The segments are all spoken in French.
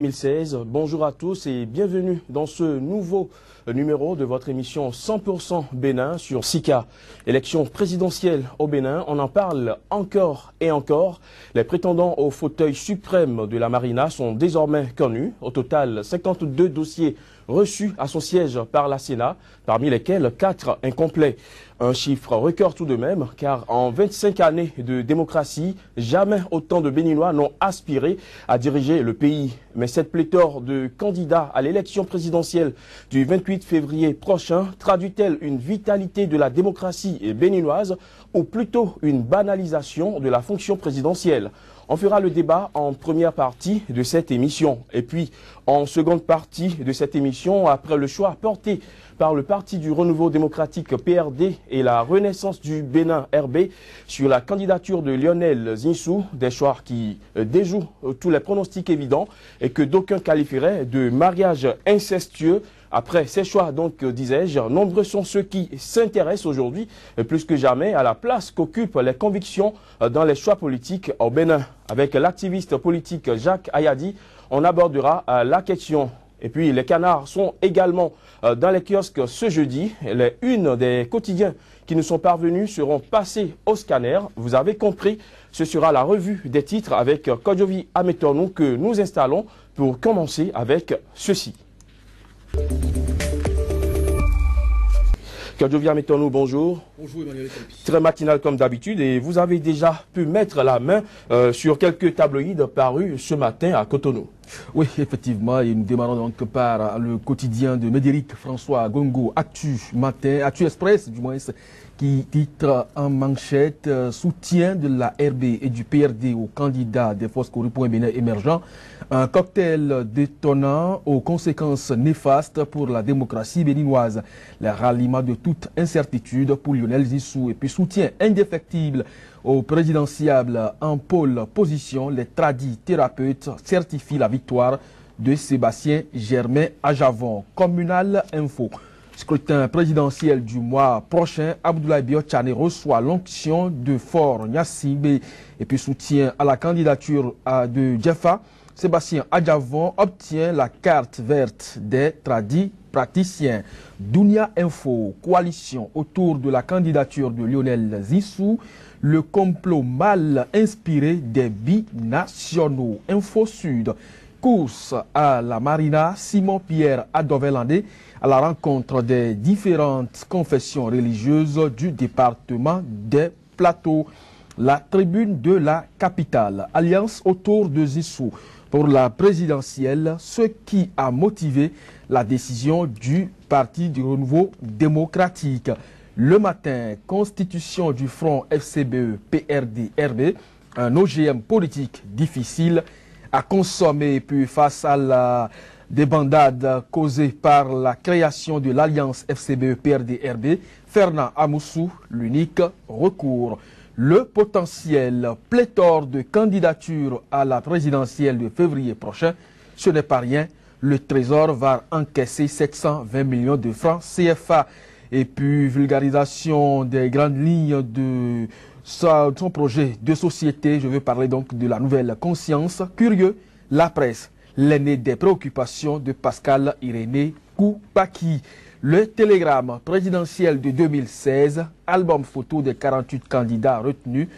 2016. Bonjour à tous et bienvenue dans ce nouveau numéro de votre émission 100% Bénin sur SICA. Élection présidentielle au Bénin, on en parle encore et encore. Les prétendants au fauteuil suprême de la Marina sont désormais connus. Au total, 52 dossiers reçus à son siège par la Sénat, parmi lesquels 4 incomplets. Un chiffre record tout de même, car en 25 années de démocratie, jamais autant de Béninois n'ont aspiré à diriger le pays. Mais cette pléthore de candidats à l'élection présidentielle du 28 février prochain traduit-elle une vitalité de la démocratie béninoise ou plutôt une banalisation de la fonction présidentielle? On fera le débat en première partie de cette émission. Et puis, en seconde partie de cette émission, après le choix porté par le Parti du Renouveau démocratique PRD et la Renaissance du Bénin RB sur la candidature de Lionel Zinsou, des choix qui déjouent tous les pronostics évidents et que d'aucuns qualifieraient de mariage incestueux. Après ces choix, donc, disais-je, nombreux sont ceux qui s'intéressent aujourd'hui, plus que jamais, à la place qu'occupent les convictions dans les choix politiques au Bénin. Avec l'activiste politique Jacques Ayadi, on abordera la question. Et puis, les canards sont également dans les kiosques ce jeudi. Les unes des quotidiens qui nous sont parvenus seront passées au scanner. Vous avez compris, ce sera la revue des titres avec Kodjovi Ametornou que nous installons pour commencer avec ceci. Kodjovi Ametornou, bonjour. Bonjour Emmanuel Campi. Très matinal comme d'habitude et vous avez déjà pu mettre la main sur quelques tabloïds parus ce matin à Cotonou. Oui, effectivement, et nous démarrons donc par le quotidien de Médéric François Gongo, Actu Matin, Actu Express du moins, qui titre en manchette soutien de la RB et du PRD aux candidats des forces pour un Bénin émergent. Un cocktail détonnant aux conséquences néfastes pour la démocratie béninoise. Le ralliement de toute incertitude pour Lionel Zinsou et puis soutien indéfectible au présidentiable en pôle position. Les tradis thérapeutes certifient la victoire de Sébastien Germain Ajavon. Communal Info. Scrutin présidentiel du mois prochain, Abdoulaye Biotchane reçoit l'onction de Fort Nyassimbe et puis soutien à la candidature de Djefa. Sébastien Adjavon obtient la carte verte des tradis praticiens. Dunia Info, coalition autour de la candidature de Lionel Zinsou, le complot mal inspiré des binationaux. Info Sud, course à la Marina, Simon-Pierre Adovelandé à la rencontre des différentes confessions religieuses du département des Plateaux. La tribune de la capitale, alliance autour de Zinsou pour la présidentielle, ce qui a motivé la décision du Parti du Renouveau démocratique. Le matin, constitution du Front FCBE PRD-RB, un OGM politique difficile à consommer, puis face à la débandade causée par la création de l'alliance FCBE PRD-RB, Fernand Amoussou, l'unique recours. Le potentiel pléthore de candidatures à la présidentielle de février prochain, ce n'est pas rien. Le Trésor va encaisser 720 millions de francs CFA. Et puis, vulgarisation des grandes lignes de son projet de société. Je veux parler donc de la nouvelle conscience. Curieux, la presse, l'aîné des préoccupations de Pascal Irénée Koupaki. Le télégramme présidentiel de 2016, album photo des 48 candidats retenus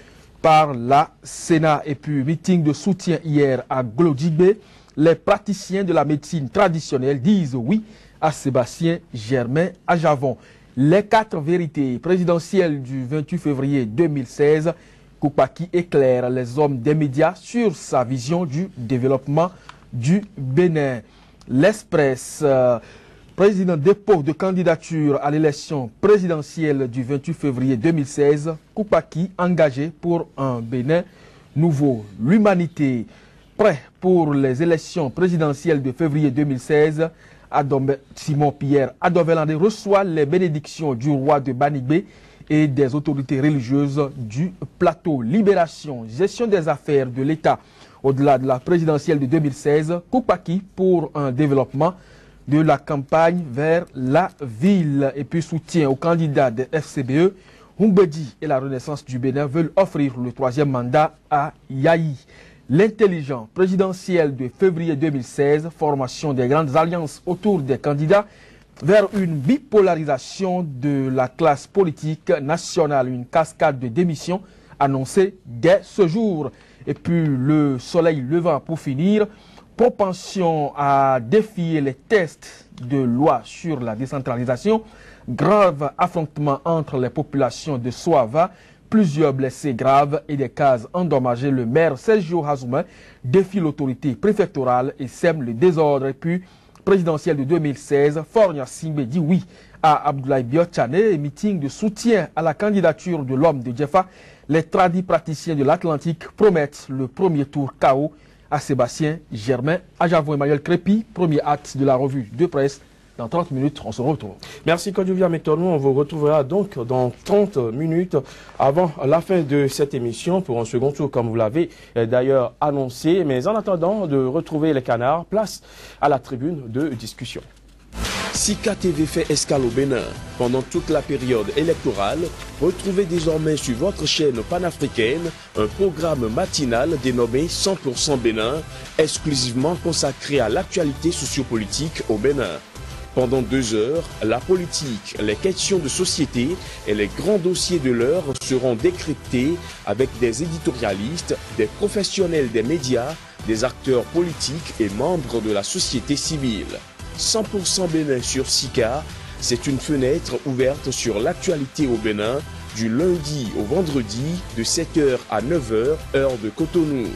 par la Sénat. Et puis, meeting de soutien hier à Glodjibé. Les praticiens de la médecine traditionnelle disent oui à Sébastien Germain Ajavon. Les 4 vérités présidentielles du 28 février 2016, Koupaki éclaire les hommes des médias sur sa vision du développement du Bénin. L'Express, président dépôt de candidature à l'élection présidentielle du 28 février 2016, Koupaki engagé pour un Bénin nouveau. L'Humanité, prêt pour les élections présidentielles de février 2016, Simon-Pierre Adovelandé reçoit les bénédictions du roi de Banigbe et des autorités religieuses du plateau. Libération, gestion des affaires de l'État au-delà de la présidentielle de 2016, Koupaki pour un développement de la campagne vers la ville. Et puis soutien aux candidats de FCBE, Humbedi et la Renaissance du Bénin veulent offrir le 3e mandat à Yahi. L'intelligent présidentiel de février 2016, formation des grandes alliances autour des candidats vers une bipolarisation de la classe politique nationale, une cascade de démissions annoncée dès ce jour. Et puis le soleil levant pour finir, propension à défier les tests de loi sur la décentralisation, grave affrontement entre les populations de Soava, plusieurs blessés graves et des cases endommagées. Le maire Sergio Hazouma défie l'autorité préfectorale et sème le désordre. Et puis, présidentielle de 2016, Fornia Simbe dit oui à Abdoulaye Biotchane, meeting de soutien à la candidature de l'homme de Djefa. Les tradis praticiens de l'Atlantique promettent le premier tour KO à Sébastien Germain. Ajavo Emmanuel Crépi, premier acte de la revue de presse. Dans 30 minutes, on se retrouve. Merci Kodjouvia Mektonou. On vous retrouvera donc dans 30 minutes avant la fin de cette émission pour un second tour, comme vous l'avez d'ailleurs annoncé. Mais en attendant de retrouver les canards, place à la tribune de discussion. Sika TV fait escale au Bénin pendant toute la période électorale. Retrouvez désormais sur votre chaîne panafricaine un programme matinal dénommé 100% Bénin, exclusivement consacré à l'actualité sociopolitique au Bénin. Pendant 2 heures, la politique, les questions de société et les grands dossiers de l'heure seront décryptés avec des éditorialistes, des professionnels des médias, des acteurs politiques et membres de la société civile. 100% Bénin sur Sika, c'est une fenêtre ouverte sur l'actualité au Bénin du lundi au vendredi de 7h à 9h, heure de Cotonou.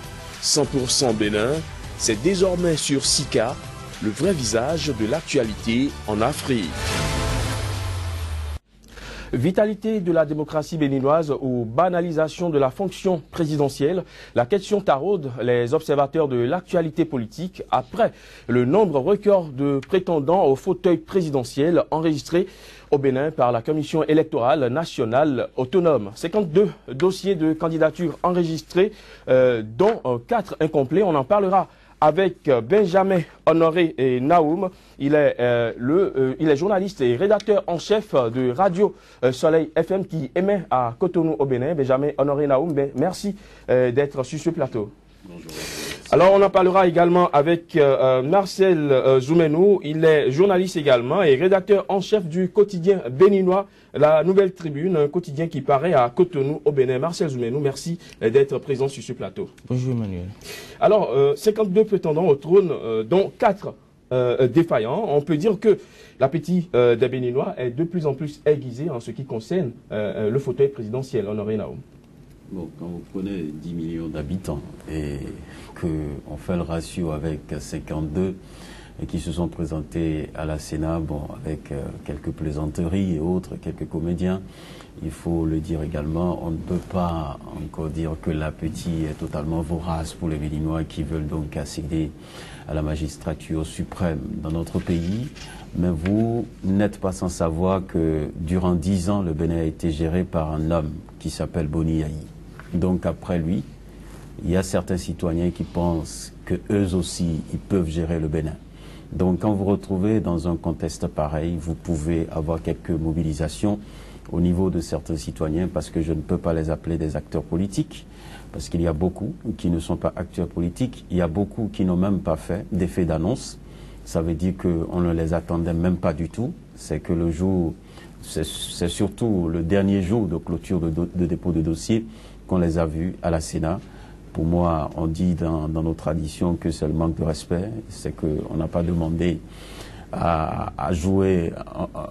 100% Bénin, c'est désormais sur Sika, le vrai visage de l'actualité en Afrique. Vitalité de la démocratie béninoise ou banalisation de la fonction présidentielle, la question taraude les observateurs de l'actualité politique après le nombre record de prétendants au fauteuil présidentiel enregistrés au Bénin par la Commission électorale nationale autonome. 52 dossiers de candidature enregistrés, dont 4 incomplets. On en parlera avec Benjamin Honoré et Naoum. Il est journaliste et rédacteur en chef de Radio Soleil FM qui émet à Cotonou au Bénin. Benjamin Honoré Naoum, merci d'être sur ce plateau. Bonjour. Alors on en parlera également avec Marcel Zoumenou. Il est journaliste également et rédacteur en chef du quotidien béninois La Nouvelle Tribune, un quotidien qui paraît à Cotonou au Bénin. Marcel Zoumenou, merci d'être présent sur ce plateau. Bonjour Emmanuel. Alors 52 prétendants au trône, dont 4 défaillants. On peut dire que l'appétit des Béninois est de plus en plus aiguisé en ce qui concerne le fauteuil présidentiel. Honoré Naoum. Bon, quand vous prenez 10 millions d'habitants et qu'on fait le ratio avec 52 et qui se sont présentés à la Sénat, bon, avec quelques plaisanteries et autres, quelques comédiens, il faut le dire également, on ne peut pas encore dire que l'appétit est totalement vorace pour les Béninois qui veulent donc accéder à la magistrature suprême dans notre pays. Mais vous n'êtes pas sans savoir que durant 10 ans, le Bénin a été géré par un homme qui s'appelle Boni Yayi. Donc après lui, il y a certains citoyens qui pensent qu'eux aussi, ils peuvent gérer le Bénin. Donc quand vous vous retrouvez dans un contexte pareil, vous pouvez avoir quelques mobilisations au niveau de certains citoyens, parce que je ne peux pas les appeler des acteurs politiques, parce qu'il y a beaucoup qui ne sont pas acteurs politiques, il y a beaucoup qui n'ont même pas fait d'effet d'annonce. Ça veut dire qu'on ne les attendait même pas du tout. C'est que le jour, c'est surtout le dernier jour de clôture de dépôt de dossier qu'on les a vus à la Sénat. Pour moi, on dit dans nos traditions que c'est le manque de respect, c'est qu'on n'a pas demandé à jouer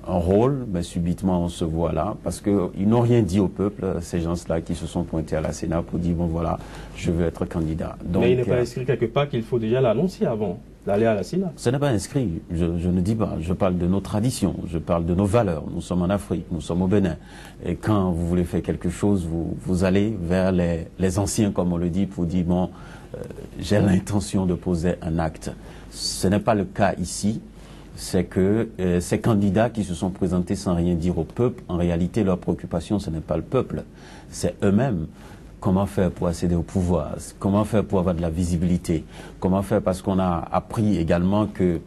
un rôle, mais subitement on se voit là, parce qu'ils n'ont rien dit au peuple, ces gens-là qui se sont pointés à la Sénat pour dire, bon voilà, je veux être candidat. Donc, mais il n'est pas inscrit quelque part qu'il faut déjà l'annoncer avant d'aller à la Sénat. Ce n'est pas inscrit, je ne dis pas, je parle de nos traditions, je parle de nos valeurs. Nous sommes en Afrique, nous sommes au Bénin. Et quand vous voulez faire quelque chose, vous allez vers les anciens, comme on le dit, pour dire, bon, j'ai l'intention de poser un acte. Ce n'est pas le cas ici. C'est que ces candidats qui se sont présentés sans rien dire au peuple, en réalité, leur préoccupation, ce n'est pas le peuple, c'est eux-mêmes. Comment faire pour accéder au pouvoir? Comment faire pour avoir de la visibilité? Comment faire? Parce qu'on a appris également que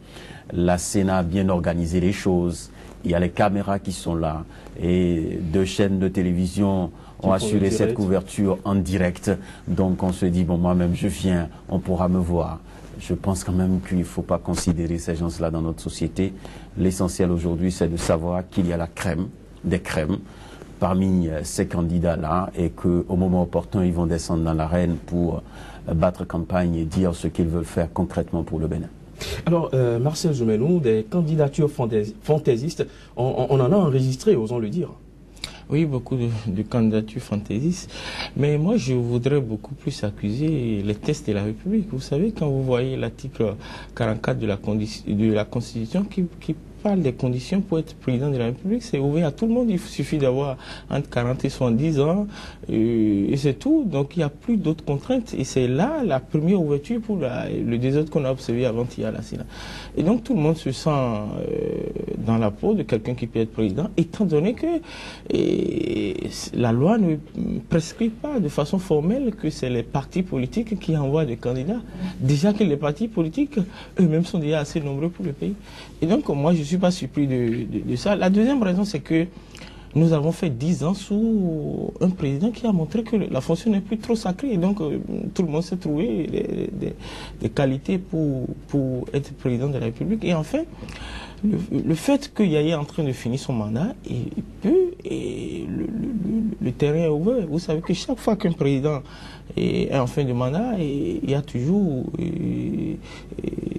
la Sénat a bien organisé les choses. Il y a les caméras qui sont là. Et 2 chaînes de télévision ont assuré cette couverture en direct. Donc on se dit, bon, moi-même je viens, on pourra me voir. Je pense quand même qu'il ne faut pas considérer ces gens-là dans notre société. L'essentiel aujourd'hui, c'est de savoir qu'il y a la crème, des crèmes, parmi ces candidats-là, et qu'au moment opportun, ils vont descendre dans l'arène pour battre campagne et dire ce qu'ils veulent faire concrètement pour le Bénin. Alors, Marcel Djoumainou, des candidatures fantaisistes, on en a enregistré, osons le dire. Oui, beaucoup de candidatures fantaisistes. Mais moi, je voudrais beaucoup plus accuser les tests de la République. Vous savez, quand vous voyez l'article 44 de la Constitution qui parle des conditions pour être président de la République, c'est ouvert à tout le monde. Il suffit d'avoir entre 40 et 70 ans et c'est tout. Donc il n'y a plus d'autres contraintes. Et c'est là la première ouverture pour le désordre qu'on a observé avant-hier à la Sénat. Et donc tout le monde se sent dans la peau de quelqu'un qui peut être président, étant donné que la loi ne prescrit pas de façon formelle que c'est les partis politiques qui envoient des candidats. Déjà que les partis politiques eux-mêmes sont déjà assez nombreux pour le pays. Et donc moi je ne suis pas surpris de ça. La deuxième raison, c'est que nous avons fait 10 ans sous un président qui a montré que la fonction n'est plus trop sacrée. Et donc, tout le monde s'est trouvé des qualités pour être président de la République. Et enfin, le fait que Yaya est en train de finir son mandat, le terrain est ouvert. Vous savez que chaque fois qu'un président est en fin de mandat, il y a toujours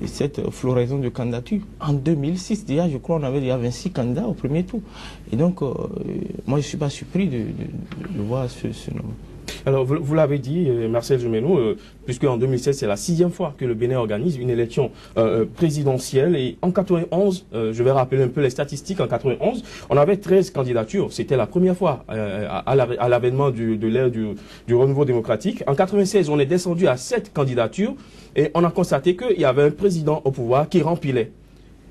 cette floraison de candidatures. En 2006, déjà, je crois, on avait déjà 26 candidats au premier tour. Et donc, moi, je ne suis pas surpris de voir ce nom. Alors, vous l'avez dit, Marcel Djoumainou, puisque en 2016, c'est la 6e fois que le Bénin organise une élection présidentielle. Et en 91, je vais rappeler un peu les statistiques, en 91, on avait 13 candidatures. C'était la première fois à l'avènement de l'ère du renouveau démocratique. En 96, on est descendu à 7 candidatures et on a constaté qu'il y avait un président au pouvoir qui rempilait.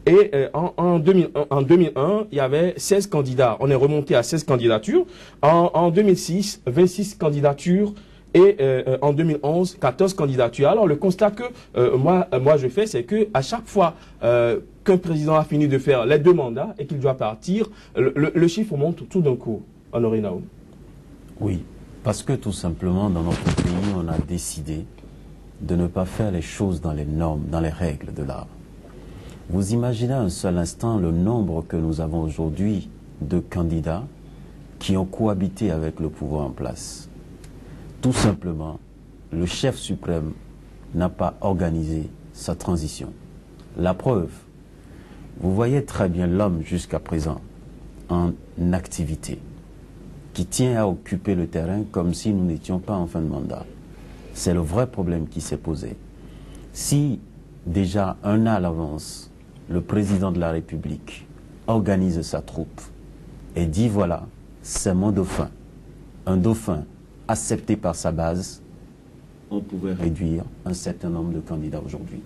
Et en 2001, il y avait 16 candidats. On est remonté à 16 candidatures. En 2006, 26 candidatures. Et en 2011, 14 candidatures. Alors le constat que moi je fais, c'est que à chaque fois qu'un président a fini de faire les 2 mandats et qu'il doit partir, le chiffre monte tout d'un coup. Honoré Naoum. Oui, parce que tout simplement, dans notre pays, on a décidé de ne pas faire les choses dans les normes, dans les règles de l'art. Vous imaginez un seul instant le nombre que nous avons aujourd'hui de candidats qui ont cohabité avec le pouvoir en place. Tout simplement, le chef suprême n'a pas organisé sa transition. La preuve, vous voyez très bien l'homme jusqu'à présent en activité, qui tient à occuper le terrain comme si nous n'étions pas en fin de mandat. C'est le vrai problème qui s'est posé. Si déjà un an à l'avance, le président de la République organise sa troupe et dit voilà, c'est mon dauphin, un dauphin accepté par sa base, on pouvait réduire un certain nombre de candidats aujourd'hui.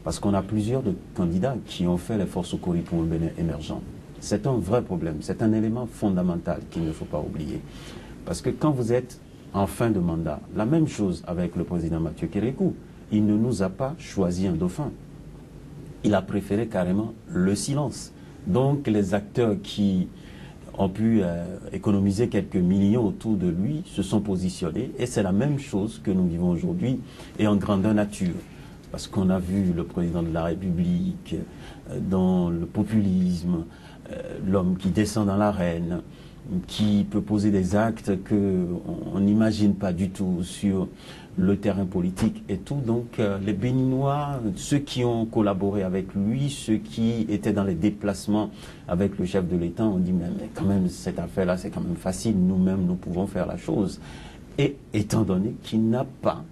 Parce qu'on a plusieurs candidats qui ont fait l'effort secouru pour un Bénin émergent. C'est un vrai problème, c'est un élément fondamental qu'il ne faut pas oublier. Parce que quand vous êtes en fin de mandat, la même chose avec le président Mathieu Kérékou, il ne nous a pas choisi un dauphin. Il a préféré carrément le silence. Donc les acteurs qui ont pu économiser quelques millions autour de lui se sont positionnés. Et c'est la même chose que nous vivons aujourd'hui et en grandeur nature. Parce qu'on a vu le président de la République dans le populisme, l'homme qui descend dans l'arène, qui peut poser des actes qu'on n'imagine pas du tout sur le terrain politique et tout. Donc les Béninois, ceux qui ont collaboré avec lui, ceux qui étaient dans les déplacements avec le chef de l'État, ont dit mais quand même cette affaire-là c'est quand même facile, nous-mêmes nous pouvons faire la chose. Et étant donné qu'il n'a pas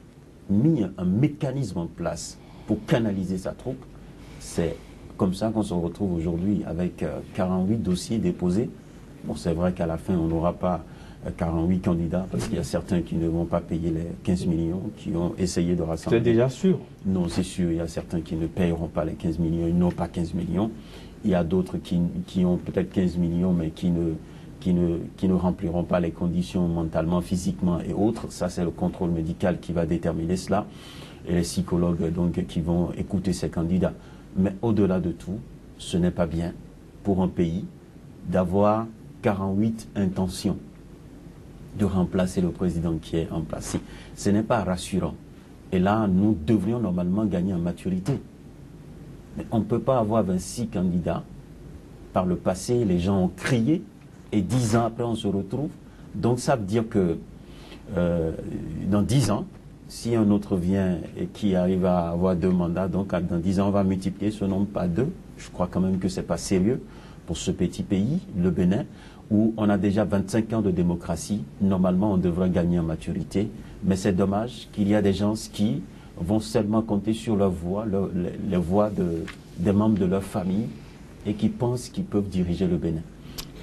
mis un mécanisme en place pour canaliser sa troupe, c'est comme ça qu'on se retrouve aujourd'hui avec 48 dossiers déposés. Bon, c'est vrai qu'à la fin on n'aura pas 48 candidats, parce qu'il y a certains qui ne vont pas payer les 15 millions, qui ont essayé de rassembler. C'est déjà sûr? Non, c'est sûr. Il y a certains qui ne payeront pas les 15 millions, ils n'ont pas 15 millions. Il y a d'autres qui ont peut-être 15 millions, mais qui ne rempliront pas les conditions mentalement, physiquement et autres. Ça, c'est le contrôle médical qui va déterminer cela. Et les psychologues, donc, qui vont écouter ces candidats. Mais au-delà de tout, ce n'est pas bien pour un pays d'avoir 48 intentions de remplacer le président qui est en place. Ce n'est pas rassurant. Et là, nous devrions normalement gagner en maturité. Mais on ne peut pas avoir 26 candidats. Par le passé, les gens ont crié et 10 ans après, on se retrouve. Donc ça veut dire que dans 10 ans, si un autre vient et qui arrive à avoir 2 mandats, donc dans 10 ans, on va multiplier ce nombre par 2. Je crois quand même que ce n'est pas sérieux pour ce petit pays, le Bénin, où on a déjà 25 ans de démocratie. Normalement, on devrait gagner en maturité. Mais c'est dommage qu'il y a des gens qui vont seulement compter sur leur voix, les voix des membres de leur famille et qui pensent qu'ils peuvent diriger le Bénin.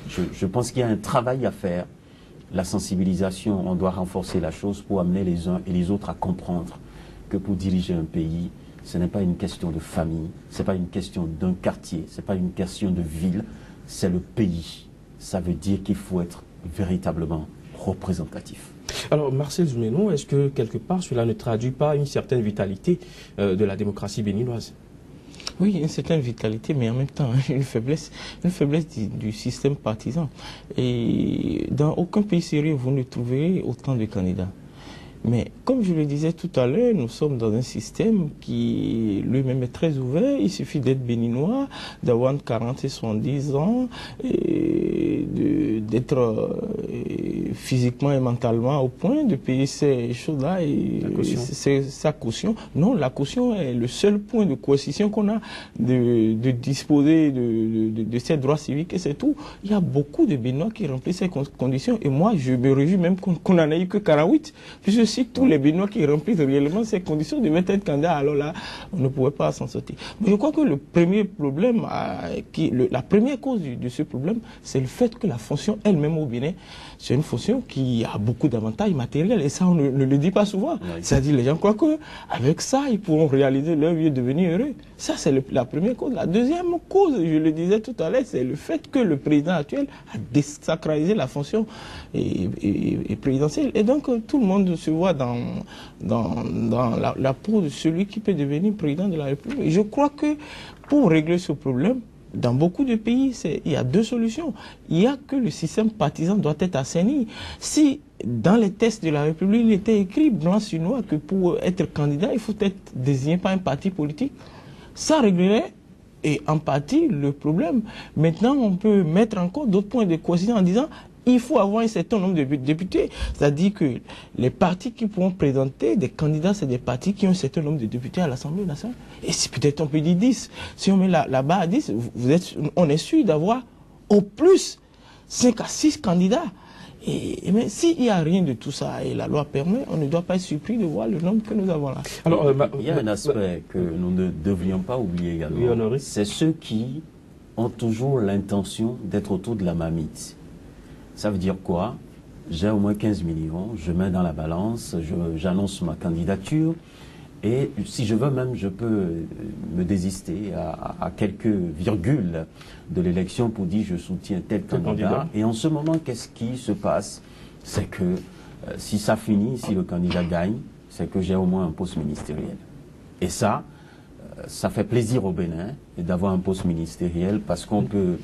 Je pense qu'il y a un travail à faire. La sensibilisation, on doit renforcer la chose pour amener les uns et les autres à comprendre que pour diriger un pays, ce n'est pas une question de famille, ce n'est pas une question d'un quartier, ce n'est pas une question de ville, c'est le pays. Ça veut dire qu'il faut être véritablement représentatif. Alors, Marcel Zouménon, est-ce que quelque part cela ne traduit pas une certaine vitalité de la démocratie béninoise? Oui, une certaine vitalité, mais en même temps, une faiblesse du système partisan. Et dans aucun pays sérieux, vous ne trouverez autant de candidats. Mais comme je le disais tout à l'heure, nous sommes dans un système qui lui-même est très ouvert. Il suffit d'être béninois, d'avoir 40 et 70 ans, d'être physiquement et mentalement au point de payer ces choses-là. Et c'est sa caution. Non, la caution est le seul point de coercition qu'on a de disposer de ces droits civiques et c'est tout. Il y a beaucoup de Béninois qui remplissent ces conditions. Et moi, je me réjouis même qu'on n'en ait eu que 48. Puisque si tous les Béninois qui remplissent réellement ces conditions devaient être candidats, alors là, on ne pouvait pas s'en sortir. Mais je crois que le premier problème, la première cause de ce problème, c'est le fait que la fonction elle-même au Bénin, c'est une fonction qui a beaucoup d'avantages matériels et ça, on ne le dit pas souvent. Oui. C'est-à-dire, les gens croient qu'avec ça, ils pourront réaliser leur vie et devenir heureux. Ça, c'est la première cause. La deuxième cause, je le disais tout à l'heure, c'est le fait que le président actuel a désacralisé la fonction présidentielle. Et donc, tout le monde se voit dans la peau de celui qui peut devenir président de la République. Et je crois que pour régler ce problème, dans beaucoup de pays, il y a 2 solutions. Il y a que le système partisan doit être assaini. Si dans les tests de la République, il était écrit blanc sur noir que pour être candidat, il faut être désigné par un parti politique, ça réglerait et en partie le problème. Maintenant, on peut mettre encore d'autres points de coïncidence en disant il faut avoir un certain nombre de députés. C'est-à-dire que les partis qui pourront présenter des candidats, c'est des partis qui ont un certain nombre de députés à l'Assemblée nationale. Et si peut-être on peut dire 10. Si on met la barre à 10, on est sûr d'avoir au plus 5 à 6 candidats. Mais s'il n'y a rien de tout ça et la loi permet, on ne doit pas être surpris de voir le nombre que nous avons là. Alors, il y a un aspect que nous ne devrions pas oublier également. Oui, c'est ceux qui ont toujours l'intention d'être autour de la marmite. Ça veut dire quoi? J'ai au moins 15 millions, je mets dans la balance, j'annonce ma candidature et si je veux même, je peux me désister à quelques virgules de l'élection pour dire je soutiens tel candidat. Et en ce moment, qu'est-ce qui se passe? C'est que si ça finit, si le candidat gagne, c'est que j'ai au moins un poste ministériel. Et ça fait plaisir au Bénin d'avoir un poste ministériel parce qu'on peut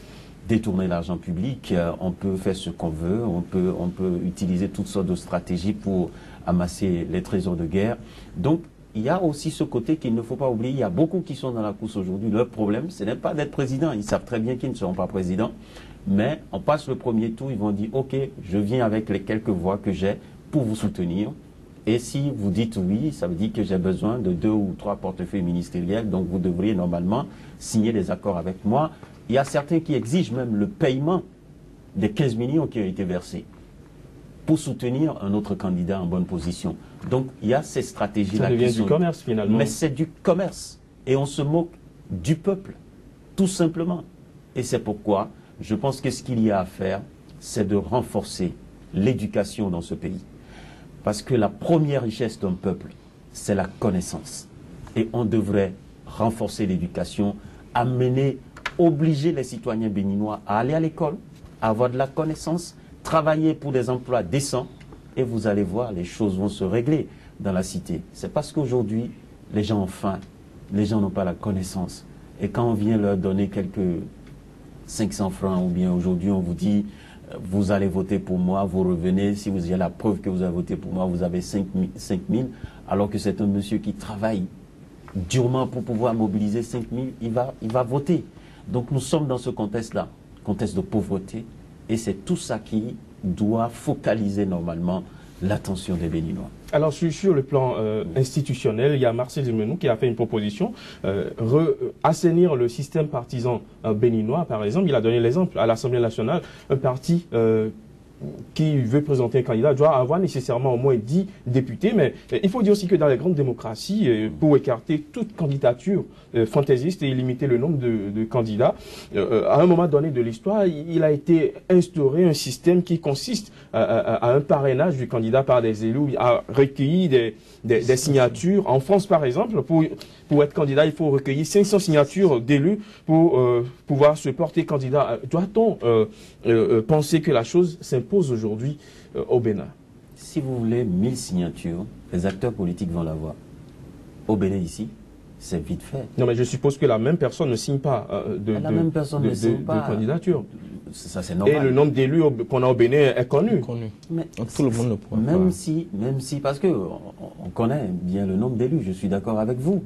détourner l'argent public, on peut faire ce qu'on veut, on peut utiliser toutes sortes de stratégies pour amasser les trésors de guerre. Donc, il y a aussi ce côté qu'il ne faut pas oublier. Il y a beaucoup qui sont dans la course aujourd'hui. Leur problème, ce n'est pas d'être président. Ils savent très bien qu'ils ne seront pas présidents. Mais on passe le premier tour, ils vont dire, OK, je viens avec les quelques voix que j'ai pour vous soutenir. Et si vous dites oui, ça veut dire que j'ai besoin de 2 ou 3 portefeuilles ministériels. Donc, vous devriez normalement signer des accords avec moi. Il y a certains qui exigent même le paiement des 15 millions qui ont été versés pour soutenir un autre candidat en bonne position. Donc, il y a ces stratégies-là. Ça devient du commerce, finalement. Mais c'est du commerce. Et on se moque du peuple, tout simplement. Et c'est pourquoi je pense que ce qu'il y a à faire, c'est de renforcer l'éducation dans ce pays. Parce que la première richesse d'un peuple, c'est la connaissance. Et on devrait renforcer l'éducation, obliger les citoyens béninois à aller à l'école, à avoir de la connaissance, travailler pour des emplois décents, et vous allez voir, les choses vont se régler dans la cité. C'est parce qu'aujourd'hui, les gens ont faim, les gens n'ont pas la connaissance. Et quand on vient leur donner quelques 500 francs, ou bien aujourd'hui on vous dit, vous allez voter pour moi, vous revenez, si vous avez la preuve que vous avez voté pour moi, vous avez 5 000, alors que c'est un monsieur qui travaille durement pour pouvoir mobiliser 5 000, il va voter. Donc nous sommes dans ce contexte-là, contexte de pauvreté, et c'est tout ça qui doit focaliser normalement l'attention des Béninois. Alors sur le plan institutionnel, il y a Marcel Zemenou qui a fait une proposition, assainir le système partisan béninois par exemple. Il a donné l'exemple à l'Assemblée nationale, un parti qui veut présenter un candidat doit avoir nécessairement au moins 10 députés, mais il faut dire aussi que dans les grandes démocraties, pour écarter toute candidature fantaisiste et limiter le nombre de candidats, à un moment donné de l'histoire, il a été instauré un système qui consiste à un parrainage du candidat par des élus, à recueillir des signatures. En France, par exemple, pour être candidat, il faut recueillir 500 signatures d'élus pour pouvoir se porter candidat. Doit-on penser que la chose s'impose aujourd'hui au Bénin? Si vous voulez 1000 signatures, les acteurs politiques vont l'avoir. Au Bénin ici, c'est vite fait. Non, mais je suppose que la même personne ne signe pas de candidature. Ça, c'est normal. Et le nombre d'élus qu'on a au Bénin est connu. Mais tout le monde ne pourra pas. Même si, parce que on connaît bien le nombre d'élus, je suis d'accord avec vous.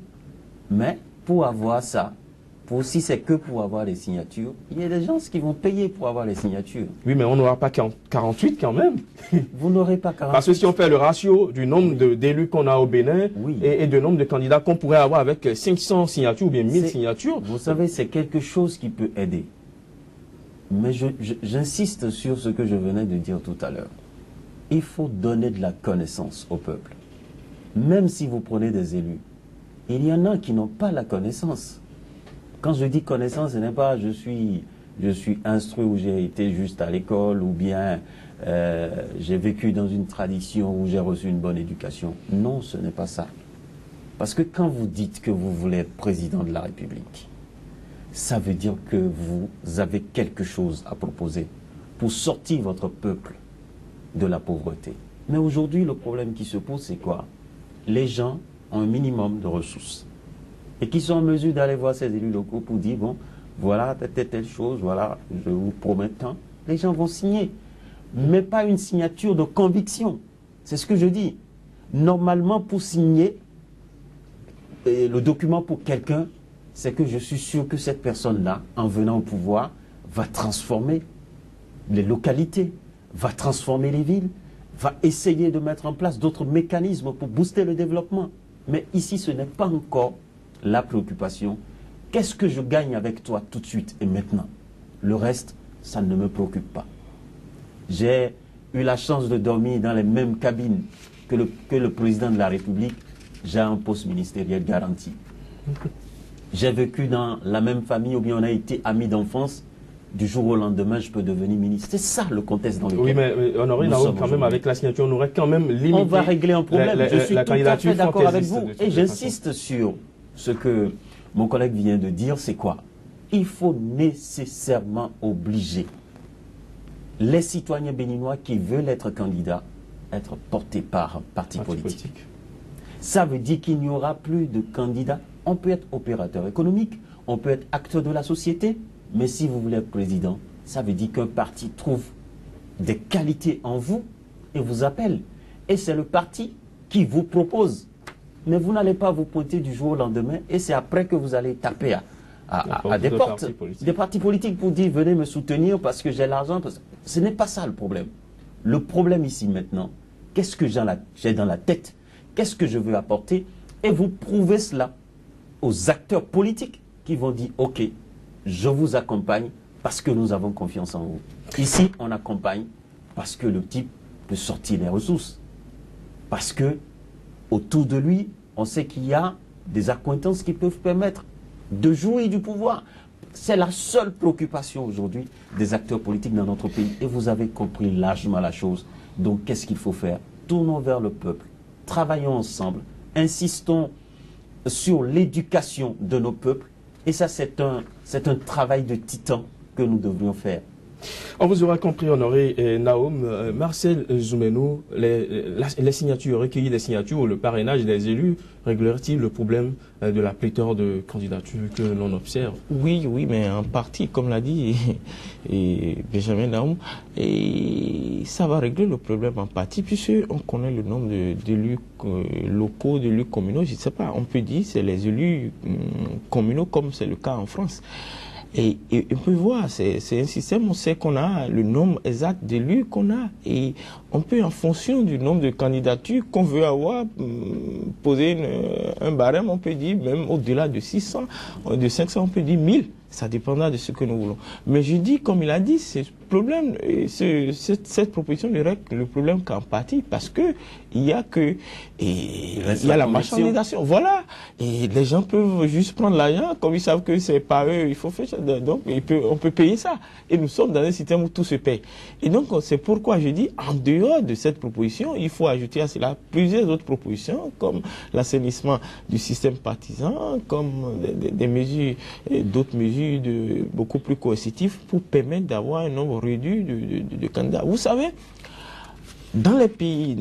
Mais pour avoir ça, si c'est que pour avoir les signatures, il y a des gens qui vont payer pour avoir les signatures. Oui, mais on n'aura pas 48 quand même. Vous n'aurez pas 48. Parce que si on fait le ratio du nombre d'élus qu'on a au Bénin et du nombre de candidats qu'on pourrait avoir avec 500 signatures ou bien 1000 signatures. Vous savez, c'est quelque chose qui peut aider. Mais j'insiste sur ce que je venais de dire tout à l'heure. Il faut donner de la connaissance au peuple. Même si vous prenez des élus, il y en a qui n'ont pas la connaissance. Quand je dis connaissance, ce n'est pas je suis instruit ou j'ai été juste à l'école ou bien j'ai vécu dans une tradition où j'ai reçu une bonne éducation. Non, ce n'est pas ça. Parce que quand vous dites que vous voulez être président de la République, ça veut dire que vous avez quelque chose à proposer pour sortir votre peuple de la pauvreté. Mais aujourd'hui, le problème qui se pose, c'est quoi? Les gens ont un minimum de ressources et qui sont en mesure d'aller voir ces élus locaux pour dire, bon, voilà, telle chose, voilà, je vous promets tant. Les gens vont signer, mais pas une signature de conviction. C'est ce que je dis. Normalement, pour signer le document pour quelqu'un, c'est que je suis sûr que cette personne-là, en venant au pouvoir, va transformer les localités, va transformer les villes, va essayer de mettre en place d'autres mécanismes pour booster le développement. Mais ici, ce n'est pas encore la préoccupation. Qu'est-ce que je gagne avec toi tout de suite et maintenant? Le reste, ça ne me préoccupe pas. J'ai eu la chance de dormir dans les mêmes cabines que le président de la République. J'ai un poste ministériel garanti. J'ai vécu dans la même famille ou bien on a été amis d'enfance. Du jour au lendemain, je peux devenir ministre. C'est ça le contexte dans lequel oui, mais on aurait quand même, avec la signature, on aurait quand même limité. On va régler un problème. Je suis tout à fait d'accord avec vous. Et j'insiste sur ce que mon collègue vient de dire, c'est quoi? Il faut nécessairement obliger les citoyens béninois qui veulent être candidats à être portés par un parti politique. Ça veut dire qu'il n'y aura plus de candidats. On peut être opérateur économique, on peut être acteur de la société, mais si vous voulez être président, ça veut dire qu'un parti trouve des qualités en vous et vous appelle. Et c'est le parti qui vous propose. Mais vous n'allez pas vous pointer du jour au lendemain et c'est après que vous allez taper à des portes, des partis politiques pour dire venez me soutenir parce que j'ai l'argent. Ce n'est pas ça le problème. Le problème ici maintenant, qu'est-ce que j'ai dans la tête? Qu'est-ce que je veux apporter? Et vous prouvez cela aux acteurs politiques qui vont dire ok, je vous accompagne parce que nous avons confiance en vous. Ici, on accompagne parce que le type peut sortir les ressources. Parce que autour de lui, on sait qu'il y a des accointances qui peuvent permettre de jouir du pouvoir. C'est la seule préoccupation aujourd'hui des acteurs politiques dans notre pays. Et vous avez compris largement la chose. Donc, qu'est-ce qu'il faut faire? Tournons vers le peuple. Travaillons ensemble. Insistons sur l'éducation de nos peuples. Et ça, c'est un travail de titan que nous devrions faire. On vous aura compris, Honoré Naoum. Marcel Zoumenou, les signatures, recueillir les signatures ou le parrainage des élus réglerait-il le problème de la pléthore de candidatures que l'on observe? Oui, mais en partie, comme l'a dit Benjamin Naoum, et ça va régler le problème en partie, puisqu'on connaît le nombre d'élus locaux, d'élus communaux, je ne sais pas, on peut dire c'est les élus communaux comme c'est le cas en France. Et on peut voir, c'est un système, on sait qu'on a le nombre exact d'élus qu'on a. Et on peut, en fonction du nombre de candidatures qu'on veut avoir, poser un barème, on peut dire même au-delà de 600, de 500, on peut dire 1000. Ça dépendra de ce que nous voulons. Mais je dis, comme il a dit, ce problème, cette proposition ne règle le problème qu'en partie, parce que il y a la marchandisation. Voilà. Et les gens peuvent juste prendre l'argent, comme ils savent que c'est pas eux, il faut faire ça. Donc, on peut payer ça. Et nous sommes dans un système où tout se paye. Et donc, c'est pourquoi je dis, en dehors de cette proposition, il faut ajouter à cela plusieurs autres propositions, comme l'assainissement du système partisan, comme des mesures, d'autres mesures beaucoup plus coercitifs pour permettre d'avoir un nombre réduit de candidats. Vous savez, dans les pays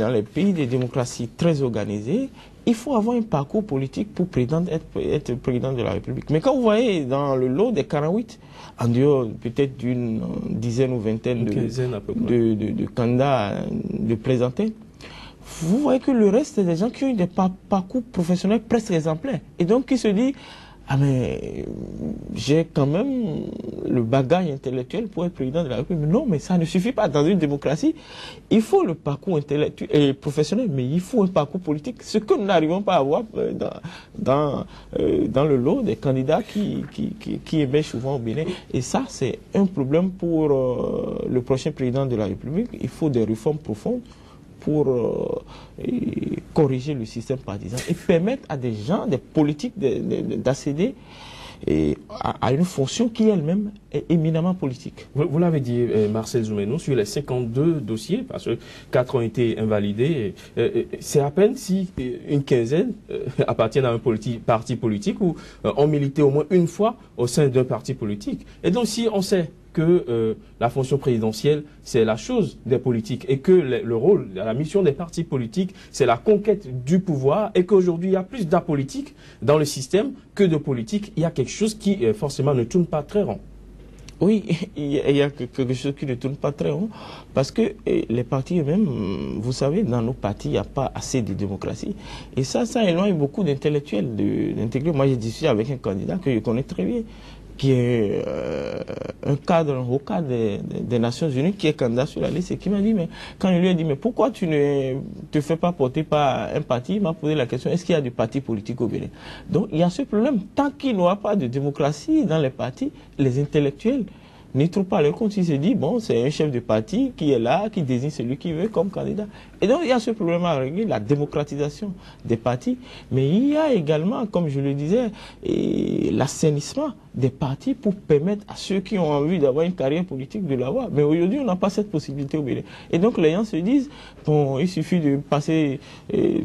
des démocraties très organisées, il faut avoir un parcours politique pour être président de la République. Mais quand vous voyez dans le lot des 48, en dehors peut-être d'une dizaine ou vingtaine de candidats de présentés, vous voyez que le reste, c'est des gens qui ont eu des parcours professionnels presque exemplaires. Et donc, qui se dit, ah mais j'ai quand même le bagage intellectuel pour être président de la République. Non, mais ça ne suffit pas. Dans une démocratie, il faut le parcours intellectuel et professionnel, mais il faut un parcours politique. Ce que nous n'arrivons pas à avoir dans le lot des candidats qui émergent souvent au Bénin. Et ça, c'est un problème pour le prochain président de la République. Il faut des réformes profondes pour corriger le système partisan et permettre à des gens, des politiques, d'accéder à une fonction qui elle-même est éminemment politique. Vous l'avez dit, Marcel Zoumenou, sur les 52 dossiers, parce que 4 ont été invalidés, c'est à peine si une quinzaine appartiennent à un parti politique ou ont milité au moins une fois au sein d'un parti politique. Et donc si on sait que la fonction présidentielle, c'est la chose des politiques et que le rôle, la mission des partis politiques, c'est la conquête du pouvoir et qu'aujourd'hui, il y a plus d'apolitique dans le système que de politique. Il y a quelque chose qui, forcément, ne tourne pas très rond. Oui, il y a quelque chose qui ne tourne pas très rond parce que les partis eux-mêmes, vous savez, dans nos partis, il n'y a pas assez de démocratie. Et ça éloigne beaucoup d'intellectuels d'intégrer. Moi, j'ai discuté avec un candidat que je connais très bien, qui est un haut cadre des Nations Unies, qui est candidat sur la liste, et qui m'a dit, mais quand il lui a dit, mais pourquoi tu ne te fais pas porter par un parti, il m'a posé la question, est-ce qu'il y a du parti politique au Bénin? Donc il y a ce problème, tant qu'il n'y aura pas de démocratie dans les partis, les intellectuels n'y trouvent pas leur compte. Ils se disent, bon, c'est un chef de parti qui est là, qui désigne celui qui veut comme candidat. Et donc, il y a ce problème à régler, la démocratisation des partis. Mais il y a également, comme je le disais, l'assainissement des partis pour permettre à ceux qui ont envie d'avoir une carrière politique de l'avoir. Mais aujourd'hui, on n'a pas cette possibilité au Bénin. Et donc, les gens se disent, bon, il suffit de passer,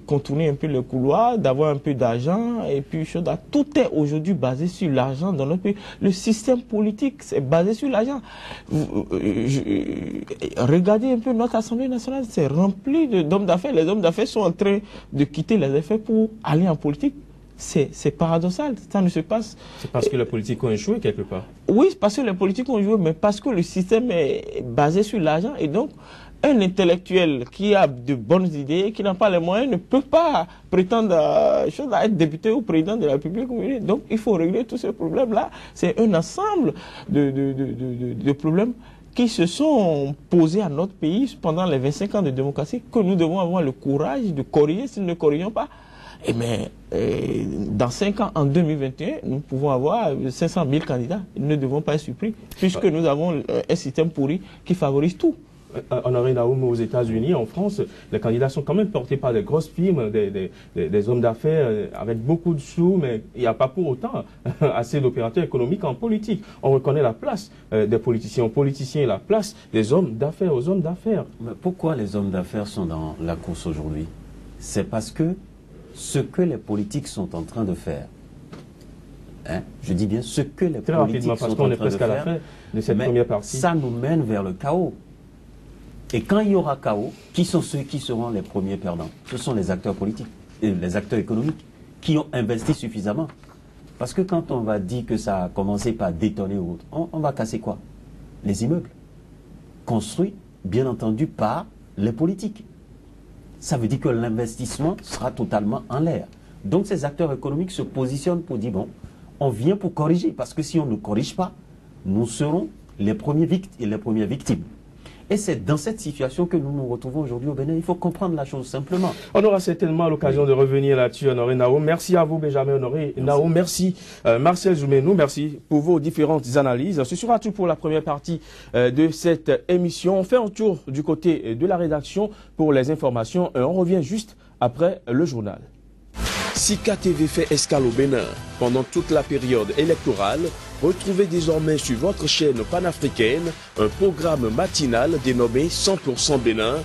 contourner un peu le couloir, d'avoir un peu d'argent, et puis tout est aujourd'hui basé sur l'argent dans notre pays. Le système politique, c'est basé sur l'argent. Regardez un peu notre Assemblée nationale, c'est rempli d'hommes d'affaires. Les hommes d'affaires sont en train de quitter les affaires pour aller en politique. C'est paradoxal, ça ne se passe. C'est parce que les politiques ont échoué quelque part. Oui, parce que les politiques ont joué, mais parce que le système est basé sur l'argent. Et donc, un intellectuel qui a de bonnes idées, qui n'a pas les moyens, ne peut pas prétendre à être député ou président de la République. Donc, il faut régler tous ces problèmes-là. C'est un ensemble de problèmes qui se sont posés à notre pays pendant les 25 ans de démocratie, que nous devons avoir le courage de corriger si nous ne corrigeons pas. Mais dans 5 ans, en 2021, nous pouvons avoir 500 000 candidats. Nous ne devons pas être surpris, puisque nous avons un système pourri qui favorise tout. Honoré Naoum, aux États-Unis, en France, les candidats sont quand même portés par des grosses firmes, des hommes d'affaires avec beaucoup de sous, mais il n'y a pas pour autant assez d'opérateurs économiques en politique. On reconnaît la place des politiciens aux politiciens et la place des hommes d'affaires aux hommes d'affaires. Pourquoi les hommes d'affaires sont dans la course aujourd'hui? C'est parce que ce que les politiques sont en train de faire Hein, je dis bien ce que les Très politiques rapidement, parce sont qu'on en est train de presque à la faire. fin de cette Mais première partie. ça nous mène vers le chaos. Et quand il y aura chaos, qui sont ceux qui seront les premiers perdants? Ce sont les acteurs politiques et les acteurs économiques qui ont investi suffisamment. Parce que quand on va dire que ça a commencé par détonner ou autre, on va casser quoi? Les immeubles. Construits, bien entendu, par les politiques. Ça veut dire que l'investissement sera totalement en l'air. Donc ces acteurs économiques se positionnent pour dire, bon, on vient pour corriger. Parce que si on ne corrige pas, nous serons les premières victimes. Et c'est dans cette situation que nous nous retrouvons aujourd'hui au Bénin. Il faut comprendre la chose simplement. On aura certainement l'occasion de revenir là-dessus, Honoré Nao. Merci à vous, Benjamin Honoré Nao. Merci, Marcel Zoumenou. Merci pour vos différentes analyses. Ce sera tout pour la première partie de cette émission. On fait un tour du côté de la rédaction pour les informations. On revient juste après le journal. Sika TV fait escale au Bénin. Pendant toute la période électorale, retrouvez désormais sur votre chaîne panafricaine un programme matinal dénommé 100% Bénin.